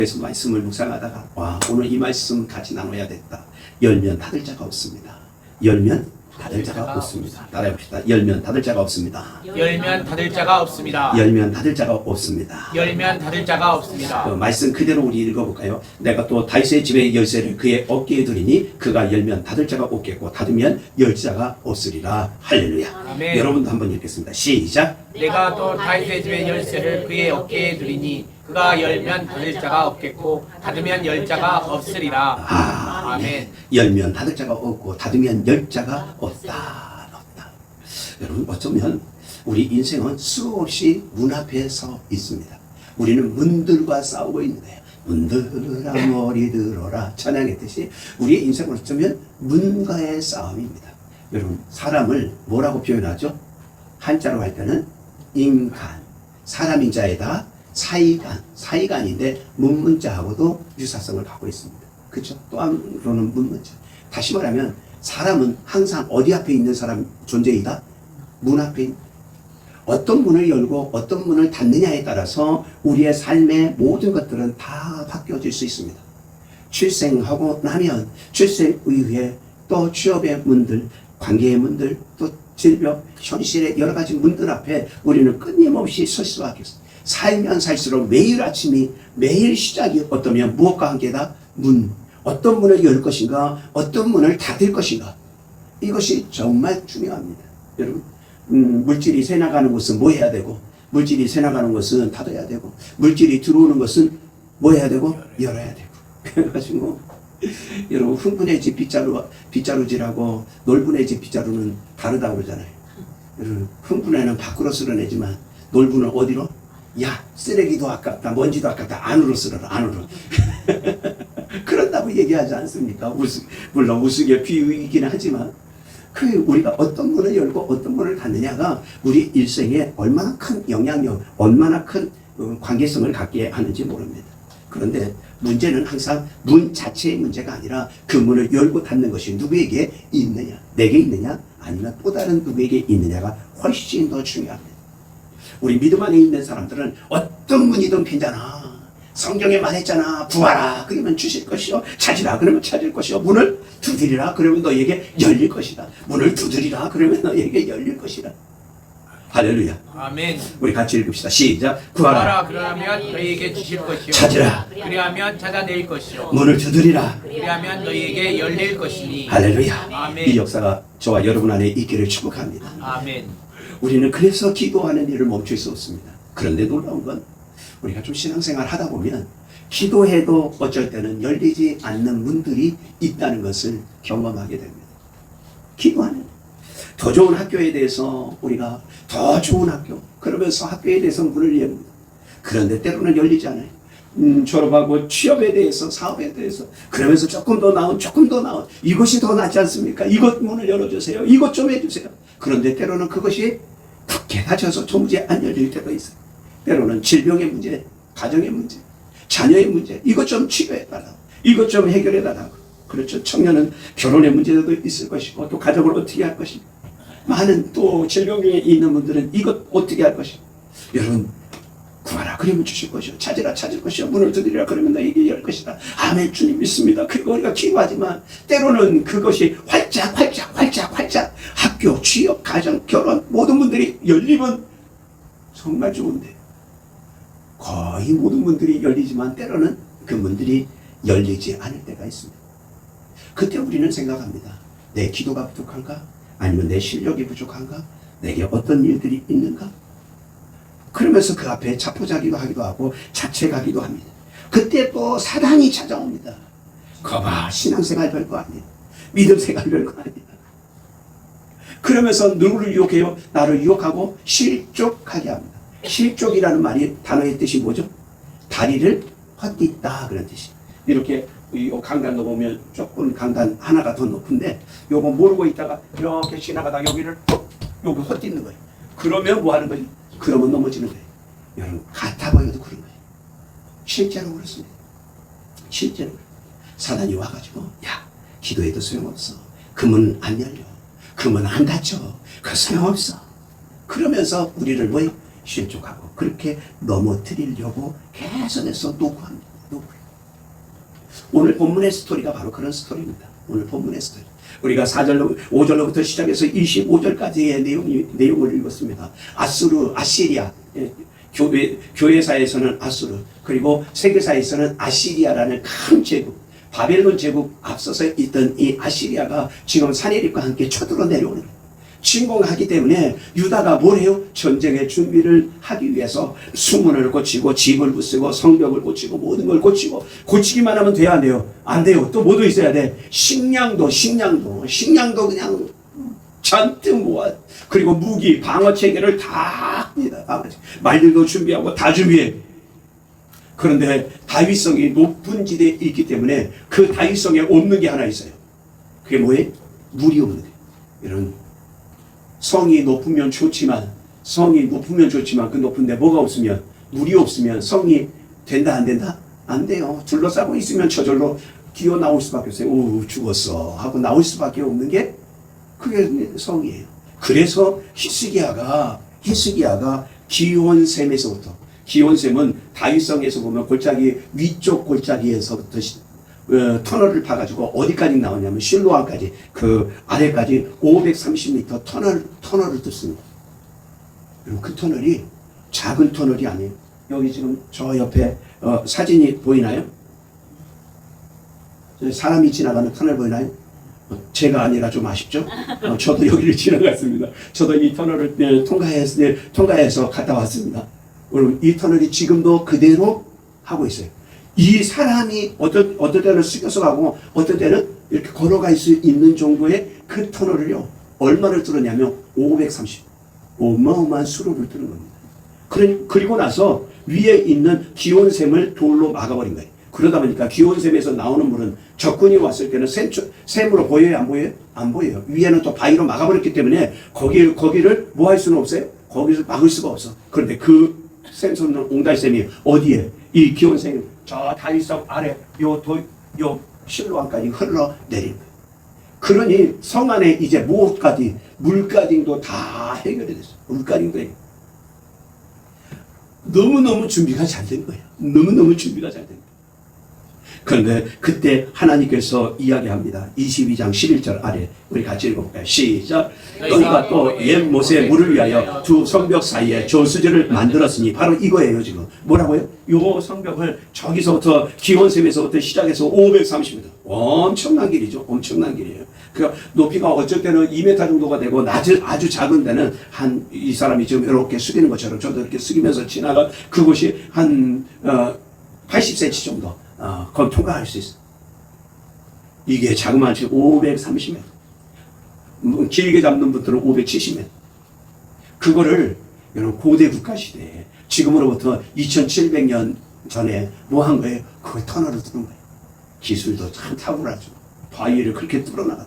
그래서 말씀을 묵상하다가 와, 오늘 이 말씀 같이 나눠야 됐다. 열면 닫을 자가 없습니다. 열면 닫을 자가 없습니다. 따라해봅시다. 열면 닫을 자가 없습니다. 열면 닫을 자가 없습니다. 열면 닫을 자가 없습니다. 열면 닫을 자가 없습니다. 말씀 그대로 우리 읽어볼까요? 내가 또 다윗의 집의 열쇠를 그의 어깨에 두리니 그가 열면 닫을 자가 없겠고 닫으면 열 자가 없으리라. 할렐루야. 아멘. 여러분도 한번 읽겠습니다. 시작. 내가 또 다윗의 집의 열쇠를 그의 어깨에 두리니 그가 열면 닫을 자가 없겠고 닫으면 열 자가 없으리라. 아멘. 열면 닫을 자가 없고 닫으면 열 자가 없다. 여러분, 어쩌면 우리 인생은 수없이 문 앞에 서 있습니다. 우리는 문들과 싸우고 있는 거예요. 문들아 머리 들어라 찬양했듯이 우리의 인생은 어쩌면 문과의 싸움입니다. 여러분, 사람을 뭐라고 표현하죠? 한자로 할 때는 인간, 사람 인자에다 사이간인데 문문자하고도 유사성을 갖고 있습니다. 그렇죠? 또 한으로는 문문자. 다시 말하면 사람은 항상 어디 앞에 있는 사람 존재이다? 문 앞에 있는. 어떤 문을 열고 어떤 문을 닫느냐에 따라서 우리의 삶의 모든 것들은 다 바뀌어질 수 있습니다. 출생하고 나면 출생 이후에 또 취업의 문들, 관계의 문들, 또 질병, 현실의 여러 가지 문들 앞에 우리는 끊임없이 설 수밖에 없습니다. 살면 살수록 매일 아침이 매일 시작이 어떠면 무엇과 함께다? 문. 어떤 문을 열 것인가? 어떤 문을 닫을 것인가? 이것이 정말 중요합니다. 여러분, 물질이 새나가는 것은 뭐 해야 되고, 물질이 새나가는 것은 닫아야 되고, 물질이 들어오는 것은 뭐 해야 되고? 열어야 되고. 그래가지고 여러분, 흥분의 집 빗자루질하고 놀분의 집 빗자루는 다르다고 그러잖아요. 여러분, 흥분에는 밖으로 쓸어내지만 놀분은 어디로? 야, 쓰레기도 아깝다, 먼지도 아깝다, 안으로 쓸어라, 안으로. 그런다고 얘기하지 않습니까? 물론 우스개 비유이긴 하지만 우리가 어떤 문을 열고 어떤 문을 닫느냐가 우리 일생에 얼마나 큰 영향력, 얼마나 큰 관계성을 갖게 하는지 모릅니다. 그런데 문제는 항상 문 자체의 문제가 아니라 그 문을 열고 닫는 것이 누구에게 있느냐, 내게 있느냐, 아니면 또 다른 누구에게 있느냐가 훨씬 더 중요합니다. 우리 믿음 안에 있는 사람들은 어떤 문이든 괜찮아. 성경에 말했잖아. 구하라. 그러면 주실 것이요. 찾으라. 그러면 찾을 것이요. 문을 두드리라. 그러면 너에게 열릴 것이다. 문을 두드리라. 그러면 너에게 열릴 것이다. 할렐루야. 아멘. 우리 같이 읽읍시다. 시작. 구하라. 그러면 너희에게 주실 것이요. 찾으라. 그리하면 찾아낼 것이요. 문을 두드리라. 그리하면 너희에게 열릴 것이니. 할렐루야. 아멘. 이 역사가 저와 여러분 안에 있기를 축복합니다. 아멘. 우리는 그래서 기도하는 일을 멈출 수 없습니다. 그런데 놀라운 건 우리가 좀 신앙생활 하다 보면 기도해도 어쩔 때는 열리지 않는 문들이 있다는 것을 경험하게 됩니다. 기도하는 더 좋은 학교에 대해서 우리가 더 좋은 학교, 그러면서 학교에 대해서 문을 엽니다. 그런데 때로는 열리지 않아요. 졸업하고 취업에 대해서, 사업에 대해서, 그러면서 조금 더 나은 이것이 더 낫지 않습니까? 이것 문을 열어주세요. 이것 좀 해주세요. 그런데 때로는 그것이 닫게 닫혀서 도무지 안 열릴 때도 있어요. 때로는 질병의 문제, 가정의 문제, 자녀의 문제, 이것 좀 치료해달라고, 이것 좀 해결해달라고. 그렇죠. 청년은 결혼의 문제도 있을 것이고, 또 가족을 어떻게 할 것이고, 많은 또 질병에 있는 분들은 이것 어떻게 할 것이고. 여러분, 구하라 그러면 주실 것이요. 찾으라 찾을 것이요. 문을 두드리라 그러면 너에게 열 것이다. 아멘. 주님 믿습니다. 그리고 우리가 기도하지만 때로는 그것이 활짝 학교, 취업, 가정, 결혼 모든 문들이 열리면 정말 좋은데 거의 모든 문들이 열리지만 때로는 그 문들이 열리지 않을 때가 있습니다. 그때 우리는 생각합니다. 내 기도가 부족한가? 아니면 내 실력이 부족한가? 내게 어떤 일들이 있는가? 그러면서 그 앞에 자포자기도 하기도 하고 자책하기도 합니다. 그때 또 사단이 찾아옵니다. 거봐, 신앙생활 별거 아니야. 믿음생활 별거 아니야. 그러면서 누구를 유혹해요? 나를 유혹하고 실족하게 합니다. 실족이라는 말이 단어의 뜻이 뭐죠? 다리를 헛딛다 그런 뜻이에요. 이렇게 이 강단도 보면 조금 강단 하나가 더 높은데 요거 모르고 있다가 이렇게 지나가다 여기를 요거 헛딛는 거예요. 그러면 뭐 하는 거예요? 그러면 넘어지는 거예요. 여러분, 같아 보여도 그런 거예요. 실제로 그렇습니다. 실제로. 사단이 와가지고, 야, 기도해도 소용없어. 그 문 안 열려. 그 문 안 닫혀. 그 소용없어. 그러면서 우리를 뭐 실족하고, 그렇게 넘어뜨리려고 계속해서 노구합니다. 누구예요? 오늘 본문의 스토리가 바로 그런 스토리입니다. 오늘 본문의 스토리. 우리가 4절로 5절로부터 시작해서 25절까지의 내용을 읽었습니다. 아시리아, 교회사에서는 아수르, 그리고 세계사에서는 아시리아라는 큰 제국, 바벨론 제국 앞서서 있던 이 아시리아가 지금 사내립과 함께 쳐들어 내려오는 거예요. 침공하기 때문에 유다가 뭘 해요? 전쟁의 준비를 하기 위해서 수문을 고치고 집을 부수고 성벽을 고치고 모든 걸 고치기만 하면 돼야 안 돼요? 안 돼요. 또 뭐도 있어야 돼? 식량도 그냥 잔뜩 모아. 그리고 무기, 방어 체계를 다 합니다. 말들도 준비하고 다 준비해. 그런데 다윗성이 높은 지대에 있기 때문에 그 다윗성에 없는 게 하나 있어요. 그게 뭐예요? 물이 없는 거예요. 이런 성이 높으면 좋지만 그 높은데 뭐가 없으면, 물이 없으면 성이 된다 안 된다? 안 돼요. 둘러싸고 있으면 저절로 기어 나올 수밖에 없어요. 오, 죽었어 하고 나올 수밖에 없는 게 그게 성이에요. 그래서 히스기야가 기온샘은 다윗성에서 보면 골짜기 위쪽 골짜기에서부터 터널을 파가지고 어디까지 나오냐면 실로암까지, 그 아래까지 530m 터널을 뚫습니다. 그리고 그 터널이 작은 터널이 아니에요. 여기 지금 저 옆에 사진이 보이나요? 사람이 지나가는 터널 보이나요? 제가 아니라 좀 아쉽죠? 저도 여기를 지나갔습니다. 저도 이 터널을 통과해서 갔다 왔습니다. 여러분, 이 터널이 지금도 그대로 하고 있어요. 이 사람이 어떤 때는 숙여서 가고 어떤 때는 이렇게 걸어갈 수 있는 정도의 그 터널을요, 얼마를 뚫었냐면 530, 어마어마한 수로를 뚫은 겁니다. 그리고 나서 위에 있는 기온샘을 돌로 막아버린 거예요. 그러다 보니까 기온샘에서 나오는 물은 적군이 왔을 때는 샘으로 보여요? 안 보여요? 안 보여요. 위에는 또 바위로 막아버렸기 때문에 거기를 뭐 할 수는 없어요? 거기서 막을 수가 없어. 그런데 그 샘솟는 옹달샘이 어디에? 이 기온샘이 저 다윗성 아래 요 실로암까지 흘러내린 거예요. 그러니 성 안에 이제 물가딩도 다 해결이 됐어요. 물가딩도 해결. 너무너무 준비가 잘 된 거예요. 너무너무 준비가 잘 된 거예요. 그런데 그때 하나님께서 이야기합니다. 22장 11절 아래 우리 같이 읽어볼까요? 시작. 너희가 또 옛 못의 물을 위하여 두 성벽 사이에 저수지를 만들었으니, 바로 이거예요. 지금 뭐라고요? 요 성벽을 저기서부터 기온샘에서부터 시작해서 530m, 엄청난 길이죠. 엄청난 길이에요. 그 높이가 어쩔 때는 2m 정도가 되고 아주 작은 데는 이 사람이 지금 이렇게 숙이는 것처럼 저도 이렇게 숙이면서 지나가 그곳이 한 80cm 정도 그건 통과할 수 있어. 이게 자그마한 530m. 길게 잡는 분들은 570m. 그거를 여러분 고대 국가 시대에 지금으로부터 2700년 전에 뭐 한 거예요? 그걸 터널을 뚫은 거예요. 기술도 참 탁월하죠. 바위를 그렇게 뚫어나가.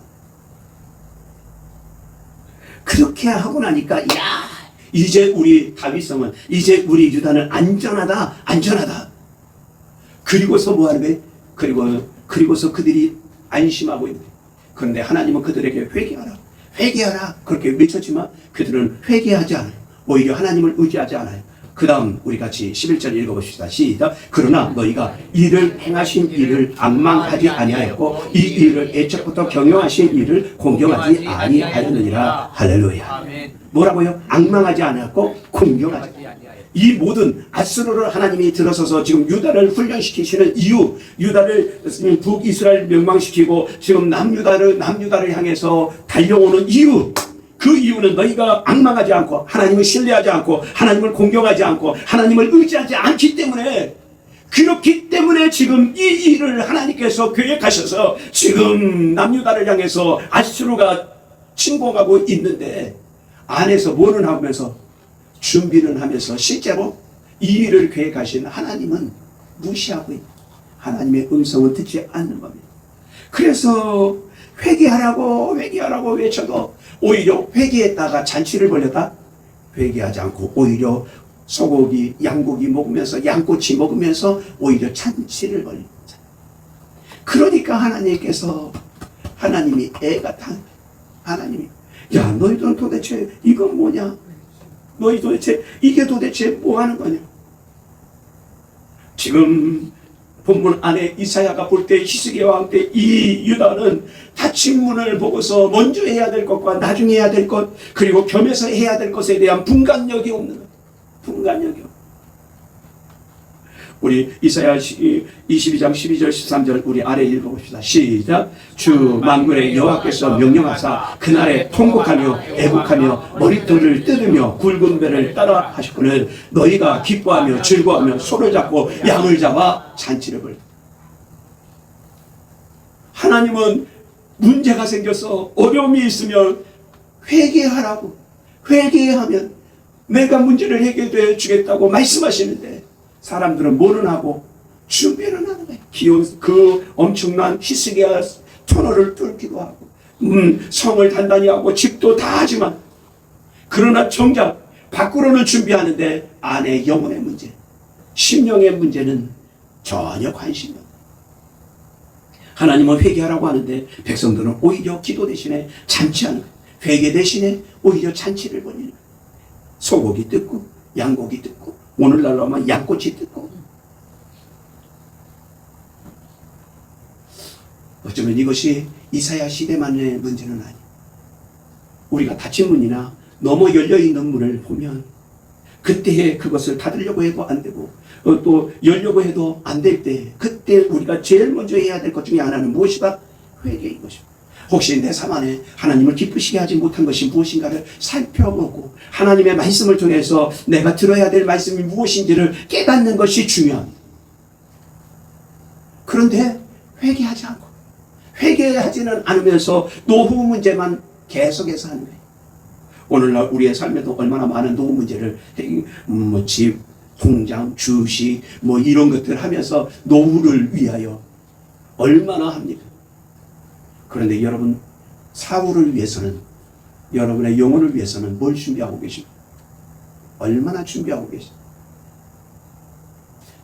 그렇게 하고 나니까 이제 우리 다윗성은, 이제 우리 유다는 안전하다. 그리고서 뭐 하는 거예요? 그리고서 그들이 안심하고 있는 거예요. 그런데 하나님은 그들에게 회개하라 그렇게 외쳤지만 그들은 회개하지 않아요. 오히려 하나님을 의지하지 않아요. 그 다음 우리 같이 11절 읽어봅시다. 시작. 그러나 너희가 이를 행하신 이를 앙망하지 아니하였고 이 일을 애초부터 경영하신 이를 공경하지 아니하였느니라. 할렐루야. 뭐라고요? 앙망하지 않았고 공경하지 아니하였다. 이 모든 아수르를 하나님이 들어서서 지금 유다를 훈련시키시는 이유, 유다를 북이스라엘 멸망시키고 지금 남유다를 향해서 달려오는 이유, 그 이유는 너희가 앙망하지 않고 하나님을 신뢰하지 않고 하나님을 공경하지 않고 하나님을 의지하지 않기 때문에, 그렇기 때문에 지금 이 일을 하나님께서 계획하셔서 지금 남유다를 향해서 아수르가 침공하고 있는데, 안에서 뭐는 하면서 준비는 하면서 실제로 이 일을 계획하신 하나님은 무시하고 있다. 하나님의 음성은 듣지 않는 겁니다. 그래서 회개하라고 외쳐도 오히려 회개했다가 잔치를 벌였다? 회개하지 않고 오히려 소고기, 양고기 먹으면서, 양꼬치 먹으면서 오히려 잔치를 벌립니다. 그러니까 하나님이 애가 탄, 하나님이 야, 너희들은 도대체 이건 뭐냐? 너희 도대체 이게 도대체 뭐 하는 거냐? 지금 본문 안에 이사야가 볼 때 히스기야와 함께 이 유다는 닫힌 문을 보고서 먼저 해야 될 것과 나중에 해야 될 것, 그리고 겸해서 해야 될 것에 대한 분간력이 없는 것. 분간력이 없는. 우리 이사야 22장 12절 13절 우리 아래 읽어봅시다. 시작. 주 만군의 여호와께서 명령하사 그날에 통곡하며 애곡하며 머리털을 뜯으며 굵은 배를 따라 하셨거늘 너희가 기뻐하며 즐거워하며 소를 잡고 양을 잡아 잔치를 벌. 하나님은 문제가 생겨서 어려움이 있으면 회개하라고, 회개하면 내가 문제를 해결해 주겠다고 말씀하시는데 사람들은 뭐는 하고 준비는 하는 거예요. 기온 그 엄청난 히스기야 터널을 뚫기도 하고 성을 단단히 하고 집도 다 하지만 그러나 정작 밖으로는 준비하는데 안에 영혼의 문제, 심령의 문제는 전혀 관심이 없어요. 하나님은 회개하라고 하는데 백성들은 오히려 기도 대신에 잔치하는 거예요. 회개 대신에 오히려 잔치를 벌이는 거예요. 소고기 뜯고 양고기 뜯고 오늘날로 하면 양꼬치 뜯고. 어쩌면 이것이 이사야 시대만의 문제는 아니에요. 우리가 닫힌 문이나 넘어 열려있는 문을 보면 그때에 그것을 닫으려고 해도 안 되고 또 열려고 해도 안 될 때 그때 우리가 제일 먼저 해야 될 것 중에 하나는 무엇이다? 회개인 것입니다. 혹시 내 삶 안에 하나님을 기쁘시게 하지 못한 것이 무엇인가를 살펴보고 하나님의 말씀을 통해서 내가 들어야 될 말씀이 무엇인지를 깨닫는 것이 중요합니다. 그런데 회개하지 않고 회개하지는 않으면서 노후 문제만 계속해서 하는 거예요. 오늘날 우리의 삶에도 얼마나 많은 노후 문제를 집, 통장, 주식 이런 것들 하면서 노후를 위하여 얼마나 합니까? 그런데 여러분 사후를 위해서는 여러분의 영혼을 위해서는 뭘 준비하고 계십니까? 얼마나 준비하고 계십니까?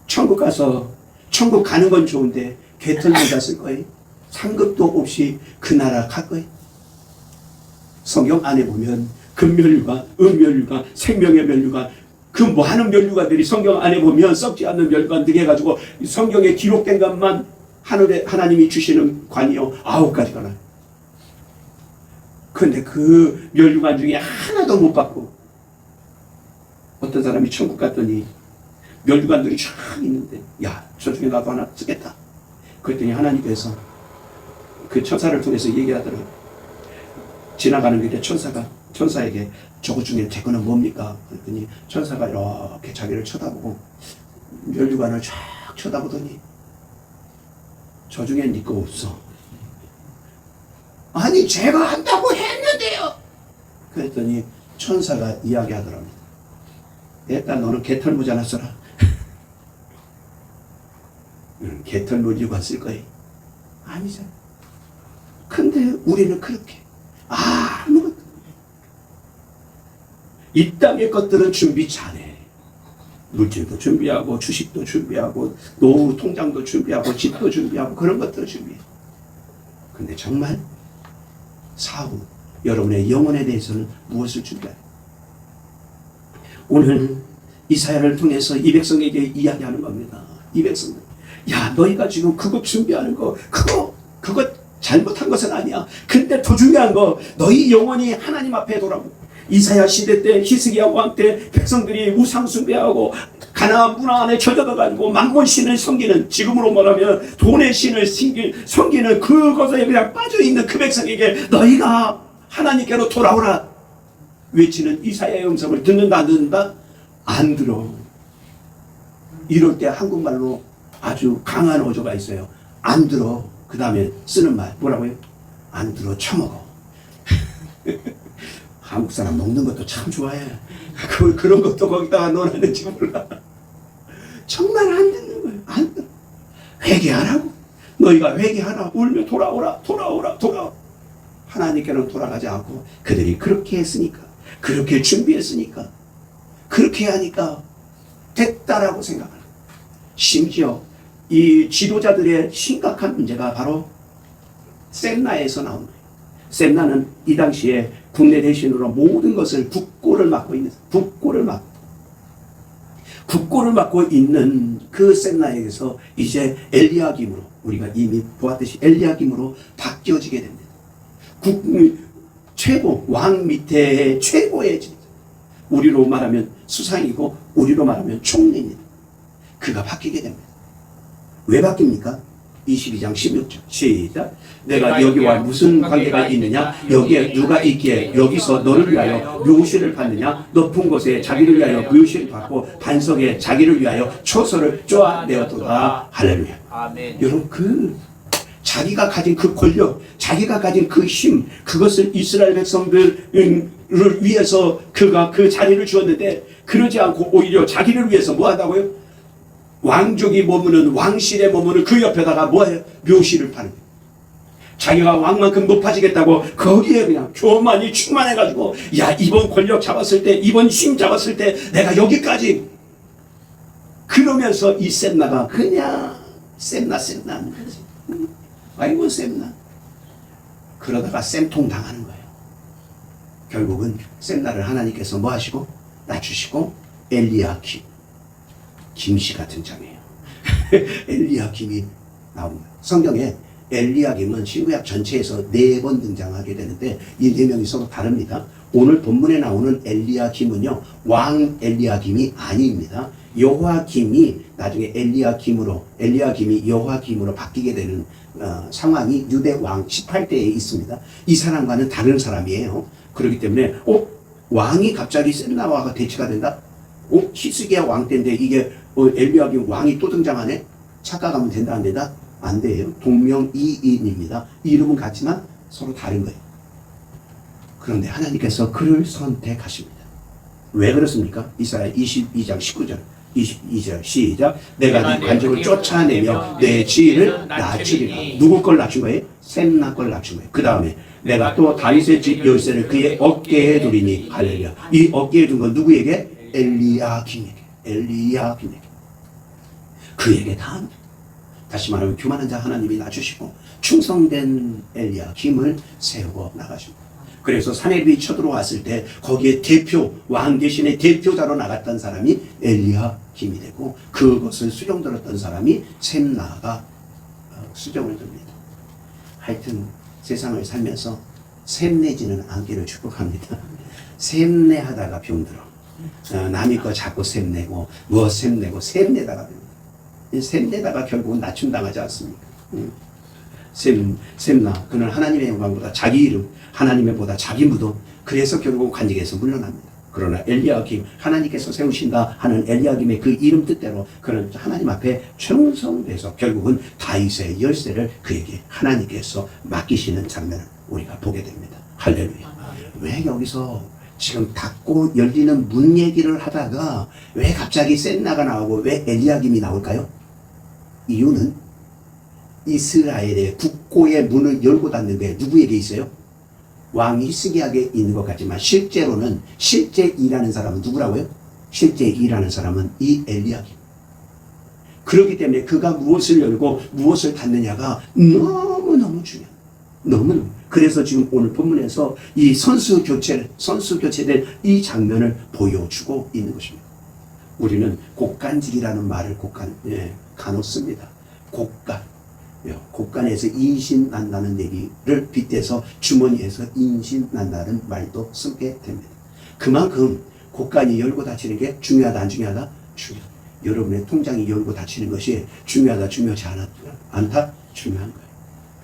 천국 가서 천국 가는 건 좋은데 개털 모자 쓸 거예요? 상급도 없이 그 나라 갈 거예요? 성경 안에 보면 금면류관, 은면류관, 생명의 면류관 그 많은 면류관들이 성경 안에 보면 썩지 않는 면류관 등해 가지고 성경에 기록된 것만 하늘에 하나님이 주시는 관이요 9가지가 나요. 그런데 그 면류관 중에 하나도 못 받고 어떤 사람이 천국 갔더니 면류관들이 쫙 있는데 야, 저 중에 나도 하나 쓰겠다. 그랬더니 하나님께서 그 천사를 통해서 얘기하더라고요. 지나가는 길에 천사에게 저것 중에 제 거는 뭡니까? 그랬더니 천사가 이렇게 자기를 쳐다보고 면류관을 쫙 쳐다보더니 저 중에 네 거 없어. 아니 제가 한다고 했는데요. 그랬더니 천사가 이야기하더랍니다. 일단 너는 개털무지 하나 써라. 개털무지가 쓸 거예요. 아니잖아. 근데 우리는 그렇게 아무것도 이 땅의 것들은 준비 잘해. 물질도 준비하고 주식도 준비하고 노후 통장도 준비하고 집도 준비하고 그런 것들을 준비해. 근데 정말 사후 여러분의 영혼에 대해서는 무엇을 준비해요? 오늘 이사야를 통해서 이 백성에게 이야기하는 겁니다. 이 백성들, 야 너희가 지금 그거 준비하는 거 그거 잘못한 것은 아니야. 근데 더 중요한 거 너희 영혼이 하나님 앞에 돌아오고 이사야 시대 때 히스기야 왕 때 백성들이 우상 숭배하고 가나안 문화 안에 젖어가지고 만몬 신을 섬기는, 지금으로 말하면 돈의 신을 섬기는 그것에 그냥 빠져있는 그 백성에게 너희가 하나님께로 돌아오라 외치는 이사야의 음성을 듣는다 안 듣는다? 안 들어. 이럴 때 한국말로 아주 강한 어조가 있어요. 안 들어. 그 다음에 쓰는 말 뭐라고요? 안 들어 처먹어. 한국 사람 먹는 것도 참 좋아해. 그런 것도 거기다가 넣어놨는지 몰라. 정말 안 듣는 거예요. 안 들어. 회개하라고. 너희가 회개하라. 울며 돌아오라. 하나님께는 돌아가지 않고 그들이 그렇게 했으니까, 그렇게 준비했으니까, 그렇게 하니까 됐다라고 생각하는 거예요. 심지어 이 지도자들의 심각한 문제가 바로 셈나에서 나온 거예요. 셈나는 이 당시에 국내 대신으로 모든 것을 북고를 맡고 있는, 북고를 맡고 국고를 맡고 있는 그 셈나에게서 이제 엘리야김으로, 우리가 이미 보았듯이 엘리야김으로 바뀌어지게 됩니다. 최고, 왕 밑에 최고의 진짜, 우리로 말하면 수상이고 우리로 말하면 총리입니다. 그가 바뀌게 됩니다. 왜 바뀝니까? 22장 16절 시작. 내가 여기와 무슨 관계가 있느냐? 여기에 누가 있기에 여기서 너를 위하여 묘시를 받느냐? 높은 곳에 자기를 위하여 묘시를 받고 반석에 자기를 위하여 초소를 쪼아내었도다. 할렐루야. 아멘. 여러분, 자기가 가진 그 권력, 자기가 가진 그 힘, 그것을 이스라엘 백성들을 위해서 그가 그 자리를 주었는데, 그러지 않고 오히려 자기를 위해서 뭐 한다고요? 왕족이 머무는, 왕실에 머무는 그 옆에다가 뭐예요? 묘시를 파는 거예요. 자기가 왕만큼 높아지겠다고 거기에 그냥 교만이 충만해가지고, 야, 이번 권력 잡았을 때, 이번 힘 잡았을 때 내가 여기까지, 그러면서 이 셈나가 그냥 셈나 하는 거지. 아이고 셈나. 그러다가 셈통 당하는 거예요. 결국은 셈나를 하나님께서 뭐 하시고? 낮추시고 엘리야김, 김씨 같은 장이에요. 엘리야김이 나옵니다. 성경에 엘리야김은 신구약 전체에서 4번 등장하게 되는데 이 4명이 서로 다릅니다. 오늘 본문에 나오는 엘리야김은요, 왕 엘리야김이 아닙니다. 여호야김이 나중에 엘리야김이 여호야김으로 바뀌게 되는 상황이 유대 왕 18대에 있습니다. 이 사람과는 다른 사람이에요. 그렇기 때문에 왕이 갑자기 셈나와가 대치가 된다? 히스기야 왕 때인데 이게 엘리야김 왕이 또 등장하네? 착각하면 된다 안 된다? 안 돼요. 동명이인입니다. 이름은 같지만 서로 다른 거예요. 그런데 하나님께서 그를 선택하십니다. 왜 그렇습니까? 이사야 22장 19절 22절 시작. 내가 네 관적을 쫓아내며 내 지위를 낮추리라. 누구 걸 낮춘 거예요? 셈나 걸 낮춘 거예요. 그 다음에 내가 또 다윗의 집 열쇠를 그의 어깨에 두리니. 할렐루야. 이 어깨에 둔 건 누구에게? 엘리야김에게. 그에게 다 합니다. 다시 말하면 교만한 자 하나님이 낮추시고 충성된 엘리야김을 세우고 나가십니다. 그래서 사내립이 쳐들어왔을 때 거기에 왕 대신에 대표자로 나갔던 사람이 엘리야김이 되고, 그것을 수종 들었던 사람이 셈나가 수종을 듭니다. 하여튼 세상을 살면서 셈내지는 않기를 축복합니다. 셈내하다가 병들어. 남의 거 자꾸 셈내고 셈내다가 셈내다가 결국은 낮춤당하지 않습니까? 셈나, 그는 하나님의 영광보다 자기 이름, 하나님의 보다 자기 무덤, 그래서 결국 관직에서 물러납니다. 그러나 엘리야김, 하나님께서 세우신다 하는 엘리야김의 그 이름 뜻대로 그는 하나님 앞에 충성돼서 결국은 다윗의 열쇠를 그에게 하나님께서 맡기시는 장면을 우리가 보게 됩니다. 할렐루야. 왜 여기서 지금 닫고 열리는 문 얘기를 하다가 왜 갑자기 셈나가 나오고 왜 엘리야김이 나올까요? 이유는 이스라엘의 국고의 문을 열고 닫는 게 누구에게 있어요? 왕 히스기야에게 있는 것 같지만 실제로는, 실제 일하는 사람은 누구라고요? 실제 일하는 사람은 이 엘리야김. 그렇기 때문에 그가 무엇을 열고 무엇을 닫느냐가 너무너무 중요해요. 너무너무. 그래서 지금 오늘 본문에서 이 선수 교체된 이 장면을 보여주고 있는 것입니다. 우리는 곡간직이라는 말을 간혹 씁니다. 곡간에서 인신 난다는 얘기를 빗대서 주머니에서 인신 난다는 말도 쓰게 됩니다. 그만큼 곡간이 열고 닫히는 게 중요하다 안 중요하다? 중요하다. 여러분의 통장이 열고 닫히는 것이 중요하다 중요하지 않다? 중요한 거예요.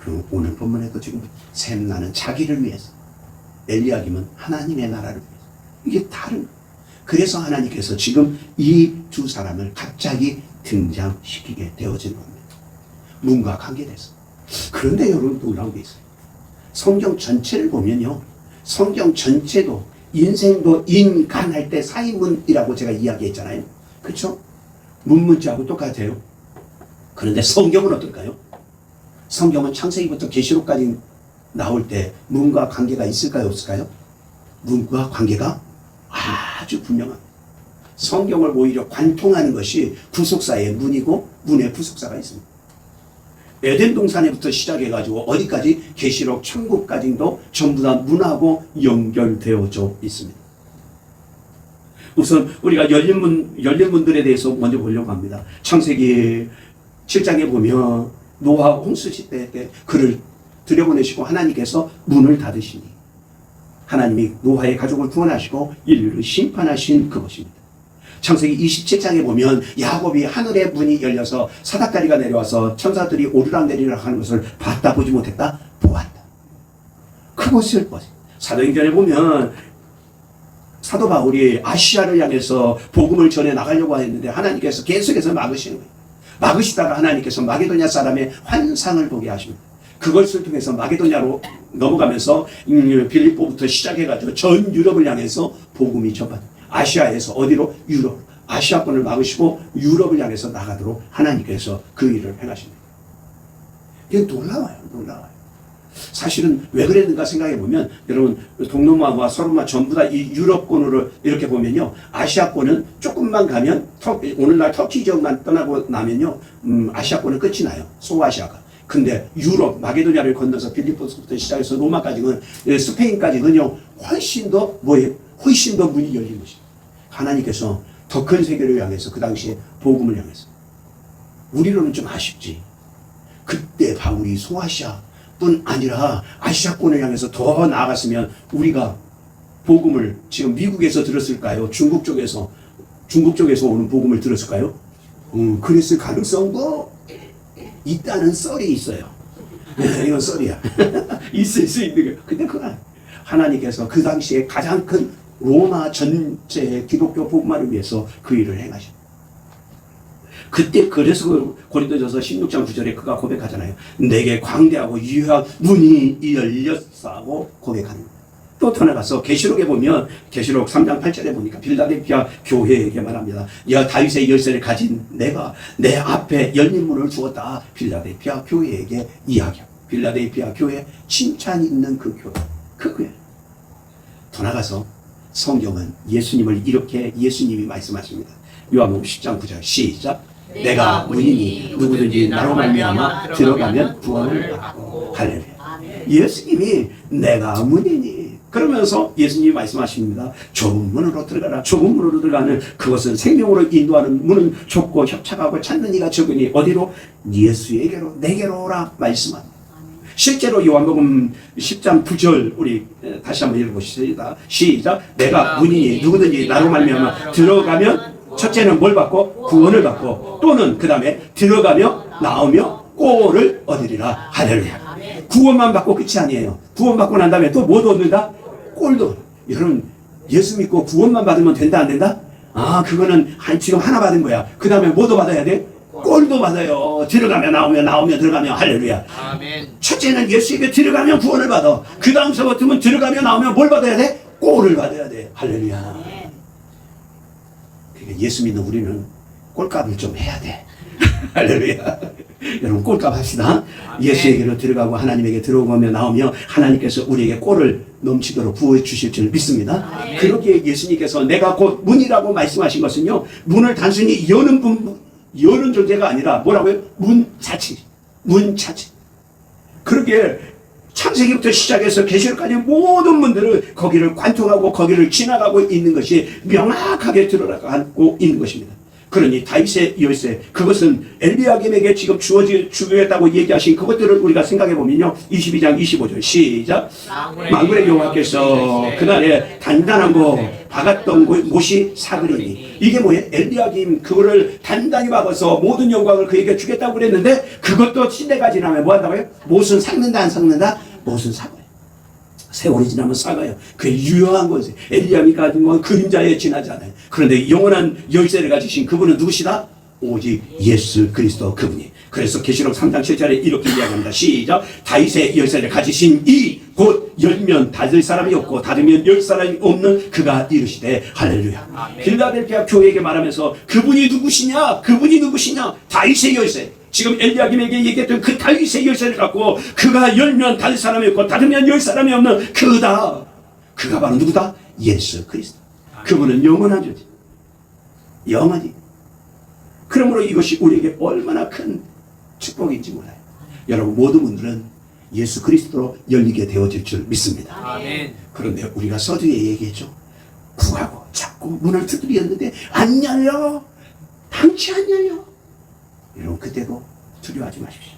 그럼 오늘 본문에도 지금 셈나는 자기를 위해서, 엘리야김은 하나님의 나라를 위해서. 이게 다른 거예요. 그래서 하나님께서 지금 이 두 사람을 갑자기 등장시키게 되어진 겁니다. 문과 관계돼서. 그런데 여러분 놀라운 게 있어요. 성경 전체를 보면요, 성경 전체도 인생도 인간할 때 사인문이라고 제가 이야기했잖아요. 그렇죠? 문자하고 똑같아요. 그런데 성경은 어떨까요? 성경은 창세기부터 계시록까지 나올 때 문과 관계가 있을까요, 없을까요? 문과 관계가 아주 분명합니다. 성경을 오히려 관통하는 것이 부속사의 문이고 문의 부속사가 있습니다. 에덴 동산에부터 시작해가지고 어디까지? 계시록 천국까지도 전부 다 문하고 연결되어져 있습니다. 우선 우리가 열린 문들에 대해서 먼저 보려고 합니다. 창세기 7장에 보면 노아 홍수 시대 때 그를 들여보내시고 하나님께서 문을 닫으시니 하나님이 노아의 가족을 구원하시고 인류를 심판하신 그것입니다. 창세기 27장에 보면 야곱이 하늘의 문이 열려서 사닥다리가 내려와서 천사들이 오르락내리락 하는 것을 봤다 보지 못했다 보았다. 그것을 보세요. 사도행전에 보면 사도 바울이 아시아를 향해서 복음을 전해 나가려고 했는데 하나님께서 계속해서 막으시는 거예요. 막으시다가 하나님께서 마게도냐 사람의 환상을 보게 하십니다. 그것을 통해서 마게도냐로 넘어가면서 빌립보부터 시작해가지고 전 유럽을 향해서 복음이 전파됩니다. 아시아에서 어디로? 유럽. 아시아권을 막으시고 유럽을 향해서 나가도록 하나님께서 그 일을 행하십니다. 이게 놀라워요. 사실은 왜 그랬는가 생각해 보면 여러분 동로마와 서로마 전부 다 이 유럽권으로 이렇게 보면요. 아시아권은 조금만 가면 오늘날 터키 지역만 떠나고 나면요. 아시아권은 끝이 나요. 소아시아가. 근데 유럽, 마게도냐를 건너서 빌립보스부터 시작해서 로마까지는 스페인까지는요. 훨씬 더 문이 열린 것입니다. 하나님께서 더 큰 세계를 향해서 그 당시에 복음을 향해서 우리로는 좀 아쉽지. 그때 바울이 소아시아 뿐 아니라 아시아권을 향해서 더 나아갔으면 우리가 복음을 지금 미국에서 들었을까요? 중국 쪽에서 오는 복음을 들었을까요? 그랬을 가능성도 있다는 썰이 있어요. 이건 썰이야. 있을 수 있는 거예요. 근데 그건 하나님께서 그 당시에 가장 큰 로마 전체의 기독교 복음화를 위해서 그 일을 행하셨어요. 그때 그래서 고린도전서 16장 9절에 그가 고백하잖아요. 내게 광대하고 유효한 문이 열렸사고 고백하는 거예요. 또 나가서 계시록에 보면 계시록 3장 8절에 보니까 빌라델피아 교회에게 말합니다. 다윗의 열쇠를 가진 내가 내 앞에 열린 문을 주었다. 빌라델피아 교회에게 이야기하고 빌라델피아 교회 칭찬 있는 그 교회. 그 교회. 더 나가서 성경은 예수님을 이렇게 예수님이 말씀하십니다. 요한복음 10장 9절 시작. 내가 문이니 누구든지 나로 말미암아 들어가면 구원을 받고 할렐루야. 예수님이 내가 문이니 그러면서 예수님이 말씀하십니다. 좁은 문으로 들어가라. 좁은 문으로 들어가는 그것은 생명으로 인도하는 문은 좁고 협착하고 찾는 이가 적으니 어디로? 예수에게로 내게로 오라 말씀합니다. 실제로 요한복음 10장 9절 우리 다시 한번 읽어보시다. 시작. 내가 문이니 누구든지 나로 말미암아 들어가면 첫째는 뭘 받고? 구원을 받고 또는 그 다음에 들어가며 나오며 꼴을 얻으리라. 할렐루야. 구원만 받고 끝이 아니에요. 구원 받고 난 다음에 또 뭐도 얻는다? 꼴도. 여러분 예수 믿고 구원만 받으면 된다 안 된다? 그거는 지금 하나 받은 거야. 그 다음에 뭐도 받아야 돼? 꼴도 받아요. 들어가며 나오며 들어가며 할렐루야. 아멘. 첫째는 예수에게 들어가면 구원을 받아. 그 다음서부터는 들어가며 나오며 뭘 받아야 돼? 꼴을 받아야 돼. 할렐루야. 그러니까 예수 믿는 우리는 꼴값을 좀 해야 돼. 할렐루야. 여러분 꼴값 합시다. 예수에게로 들어가고 하나님에게 들어오며 나오며 하나님께서 우리에게 꼴을 넘치도록 부어 주실 줄 믿습니다. 그렇게 예수님께서 내가 곧 문이라고 말씀하신 것은요. 문을 단순히 여는 존재가 아니라 뭐라고요? 문 자체. 그렇게 창세기부터 시작해서 계시록까지 모든 문들을 거기를 관통하고 거기를 지나가고 있는 것이 명확하게 드러나고 있는 것입니다. 그러니 다윗의 열쇠 그것은 엘리야김에게 지금 주겠다고 얘기하신 그것들을 우리가 생각해 보면요. 22장 25절 시작. 만군의 여호와께서 그날에 단단하고 박았던 못이 사그리니 이게 뭐예요? 엘리야김 그거를 단단히 박아서 모든 영광을 그에게 주겠다고 그랬는데 그것도 시대가 지나면 뭐 한다고요? 못은 삭는다 안 삭는다? 못은 사과요. 세월이 지나면 사과요. 그게 유효한 거지. 엘리야김이 가진 건 그림자에 지나지 않아요. 그런데 영원한 열쇠를 가지신 그분은 누구시다? 오직 예수 그리스도 그분이. 그래서 계시록 3장 7절에 이렇게 이야기합니다. 시작. 다윗의 열쇠를 가지신 이 곧 열면 닫을 사람이 없고 닫으면 열 사람이 없는 그가 이르시되 할렐루야. 필라델피아 교회에게 말하면서 그분이 누구시냐? 다윗의 열쇠. 지금 엘리야김에게 얘기했던 그 다윗의 열쇠를 갖고 그가 열면 닫을 사람이 없고 닫으면 열 사람이 없는 그다. 그가 바로 누구다? 예수 그리스도. 그분은 영원한 존재. 영원히. 그러므로 이것이 우리에게 얼마나 큰 축복인지 몰라요. 여러분 모든 분들은 예수 그리스도로 열리게 되어질 줄 믿습니다. 아멘. 그런데 우리가 서두에 얘기했죠. 구하고 찾고 자꾸 문을 두드렸는데 안 열려. 당치 안 열려. 여러분 그때도 두려워하지 마십시오.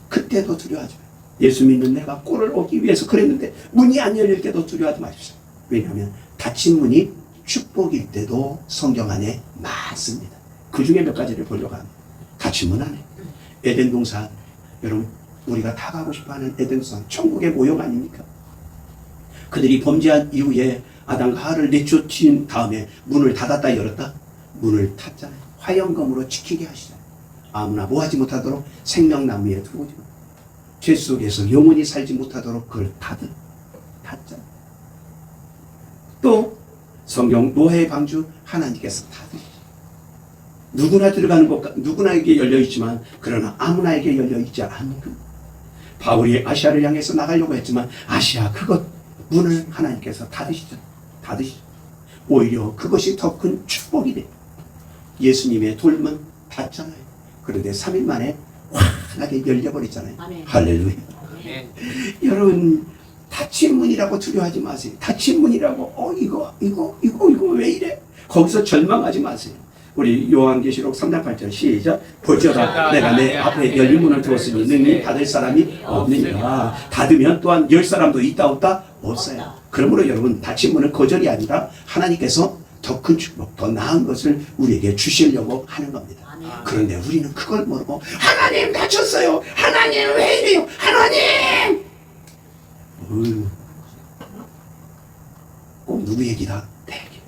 그때도 두려워하지 마십시오. 예수 믿는 내가 꼴을 얻기 위해서 그랬는데 문이 안 열릴 때도 두려워하지 마십시오. 왜냐하면 닫힌 문이 축복일 때도 성경 안에 많습니다. 그 중에 몇 가지를 보려고 합니다. 닫힌 문 안에 에덴 동산, 여러분 우리가 다 가고 싶어하는 에덴 동산, 천국의 모형 아닙니까? 그들이 범죄한 이후에 아담과 하와를 내쫓은 다음에 문을 닫았다 열었다? 문을 닫잖아요. 화영검으로 지키게 하시잖아요. 아무나 뭐하지 못하도록 생명나무에 들어오지 마. 죄 속에서 영원히 살지 못하도록 그걸 닫잖아요. 또 성경 노아의 방주 하나님께서 닫으시죠. 누구나 들어가는 것, 누구나에게 열려 있지만 그러나 아무나에게 열려 있지 않은 것. 바울이 아시아를 향해서 나가려고 했지만 아시아 그것 문을 하나님께서 닫으시죠. 오히려 그것이 더 큰 축복이 돼요. 예수님의 돌문 닫잖아요. 그런데 3일 만에 환하게 열려버리잖아요. 아멘. 할렐루야. 아멘. 여러분 닫힌 문이라고 두려워하지 마세요. 닫힌 문이라고 이거 왜 이래? 거기서 절망하지 마세요. 우리 요한계시록 3장 8절 시작. 보시라 내가 내 앞에 열린 문을 두었으니 능히 닫을 사람이 없느니라. 닫으면 또한 열 사람도 있다 없다? 없어요. 그러므로 여러분 닫힌 문은 거절이 아니라 하나님께서 더 큰 축복, 더 나은 것을 우리에게 주시려고 하는 겁니다. 아멘. 그런데 우리는 그걸 모르고 하나님 닫혔어요. 하나님 왜 이래요? 하나님! 꼭 누구 얘기다? 내 얘기.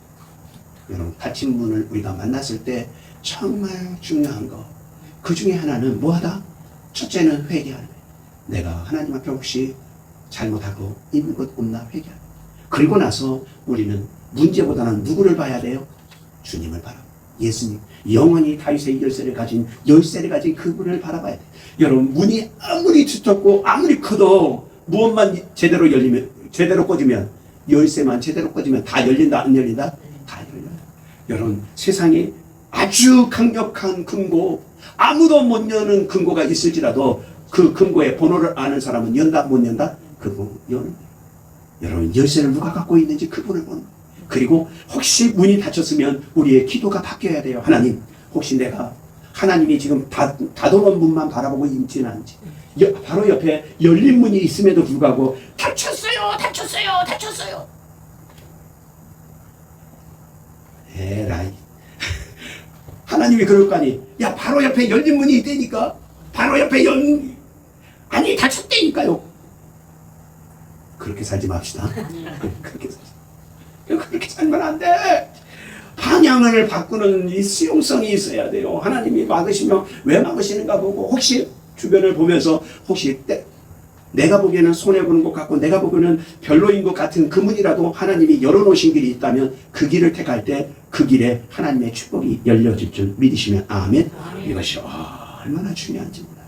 여러분 닫힌 문을 우리가 만났을 때 정말 중요한 거. 그 중에 하나는 뭐하다? 첫째는 회개하는 거예요. 내가 하나님 앞에 혹시 잘못하고 있는 것 없나 회개하는 거예요. 그리고 나서 우리는 문제보다는 누구를 봐야 돼요? 주님을 바라. 예수님. 영원히 다윗의 열쇠를 가진 그분을 바라봐야 돼요. 여러분 문이 아무리 두텁고 아무리 커도 무엇만 제대로 꽂으면 열쇠만 제대로 꽂으면 다 열린다 안 열린다? 다 열려요. 여러분 세상에 아주 강력한 금고 아무도 못 여는 금고가 있을지라도 그 금고의 번호를 아는 사람은 연다 못 연다? 그분 여는 거예요. 여러분 열쇠를 누가 갖고 있는지 그분을 보는 거예요. 그리고 혹시 문이 닫혔으면 우리의 기도가 바뀌어야 돼요. 하나님 혹시 내가 하나님이 지금 닫아놓은 문만 바라보고 있지는 않지. 바로 옆에 열린 문이 있음에도 불구하고 닫혔어요. 에라이. 하나님이 그럴 거 아니. 야 바로 옆에 열린 문이 있다니까. 바로 옆에 아니 닫혔다니까요. 그렇게 살지 맙시다. 그렇게 살면 안 돼. 방향을 바꾸는 이 수용성이 있어야 돼요. 하나님이 막으시면 왜 막으시는가 보고 혹시 주변을 보면서 혹시 내가 보기에는 손해보는 것 같고 내가 보기에는 별로인 것 같은 그 문이라도 하나님이 열어놓으신 길이 있다면 그 길을 택할 때 그 길에 하나님의 축복이 열려질 줄 믿으시면 아멘. 이것이 얼마나 중요한지 몰라요.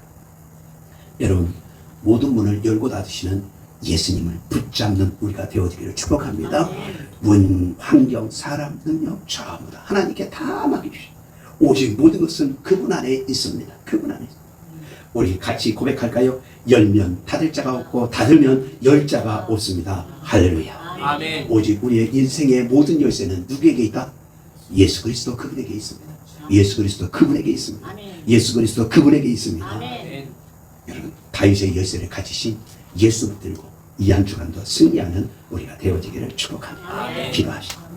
여러분 모든 문을 열고 닫으시는 예수님을 붙잡는 우리가 되어지기를 축복합니다. 문, 환경, 사람, 능력 전부 다 하나님께 다 맡기십시오. 오직 모든 것은 그분 안에 있습니다. 그분 안에 있습니다. 우리 같이 고백할까요? 열면 닫을 자가 없고 닫으면 열 자가 없습니다. 할렐루야. 아멘. 오직 우리의 인생의 모든 열쇠는 누구에게 있다? 예수 그리스도 그분에게 있습니다. 예수 그리스도 그분에게 있습니다. 예수 그리스도 그분에게 있습니다. 아멘. 여러분 다윗의 열쇠를 가지신 예수 붙들고 이 한 주간도 승리하는 우리가 되어지기를 축복합니다. 기도하시다.